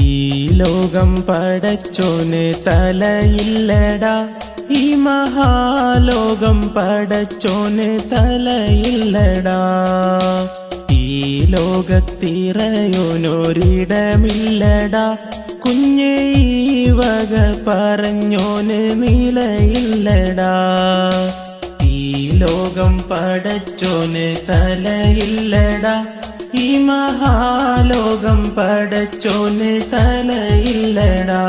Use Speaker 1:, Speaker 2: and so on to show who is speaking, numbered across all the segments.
Speaker 1: ഈ ലോകം പടച്ചോന് തലയില്ലടാ, ഈ മഹാലോകം പടച്ചോന് തലയില്ലടാ. ഈ ലോകത്തിറയോനൊരിടമില്ലടാ, കുഞ്ഞേ ഈ വക പറഞ്ഞോന് നിലയില്ലടാ. ഈ ലോകം പടച്ചോന് തലയില്ലടാ, ഈ മഹാലോകം പടച്ചോന് തലയില്ലടാ.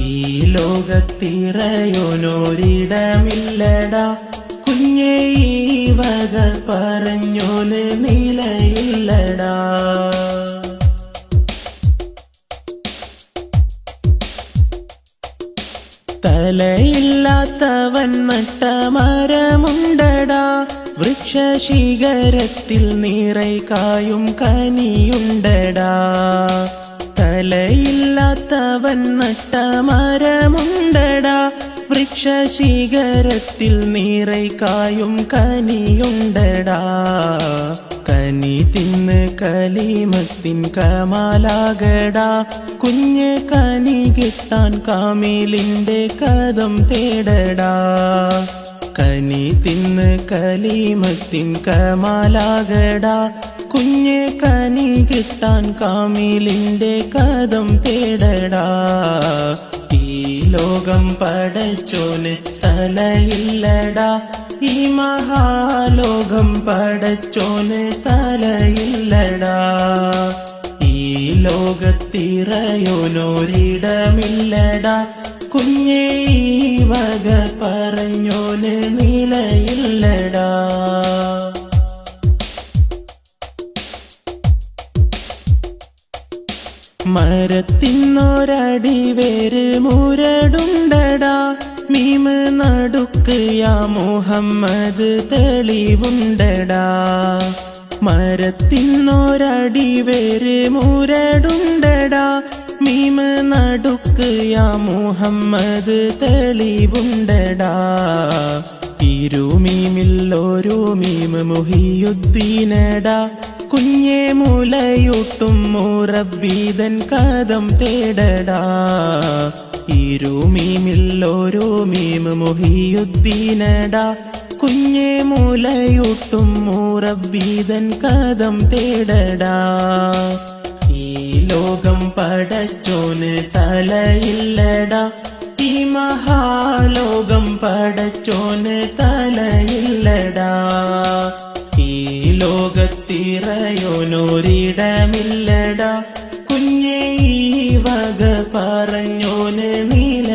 Speaker 1: ഈ ലോകത്തിറയോനൊരിടമില്ലടാ, കുഞ്ഞേ ഈ വക പറഞ്ഞോന് നിലയില്ലടാ. തലയില്ലാത്തവൻ നട്ടമരമുണ്ടടാ, വൃക്ഷശിഖരത്തിൽ നിറൈകായും കനിയുണ്ടടാ. തലയില്ലാത്തവൻ നട്ടമരമുണ്ടടാ, വൃക്ഷശിഖരത്തിൽ നിറൈകായും കനിയുണ്ടടാ. കനി തിന്ന് കലിമത്തിൻ കമാലാകടാ, കുഞ്ഞ് കനി കിട്ടാൻ കാമിലിന്റെ കദം തേടടാ. കനി തിന്ന് കലിമത്തിൻ കമാലാകടാ, കുഞ്ഞ് കനി കിട്ടാൻ കാമിലിന്റെ കദം തേടടാ. ഈ ലോകം പടച്ചോന് തലയില്ലടാ, ഈ മഹാലോകം പടച്ചോന് തലയില്ലടാ. ഈ ലോകത്തിറയോനൊരിടമില്ലടാ, കുഞ്ഞേ ഈ വക പറഞ്ഞോന് നിലയില്ലടാ. മരത്തിനൊരടി വേര് മുരടുണ്ടടാ, മീമ് നടുക്ക് യാ മുഹമ്മദ് തെളിവുണ്ടടാ. മരത്തിനൊരടി വേര് മുരടുണ്ടടാ, മീമ് നടുക്ക് യാ മുഹമ്മദ് തെളിവുണ്ടടാ. ഇരുമീമിൽ ഒരു മീമ് മുഹിയുദ്ദീനടാ, കുഞ്ഞേ മുലയൂട്ടും മുറബ്ബീതൻ കദം തേടടാ. ഇരുമീമിൽ ഒരു മീമ് മുഹിയുദ്ദീനടാ, കുഞ്ഞേ മുലയൂട്ടും മുറബ്ബീതൻ കദം തേടടാ. ഈ ലോകം പടച്ചോന് തലയില്ലടാ, ഈ മഹാലോകം പടച്ചോന് തലയില്ലടാ. ഈ ലോകത്തിറയോനൊരിടമില്ലടാ, കുഞ്ഞേ ഈ വക പറഞ്ഞോന് നില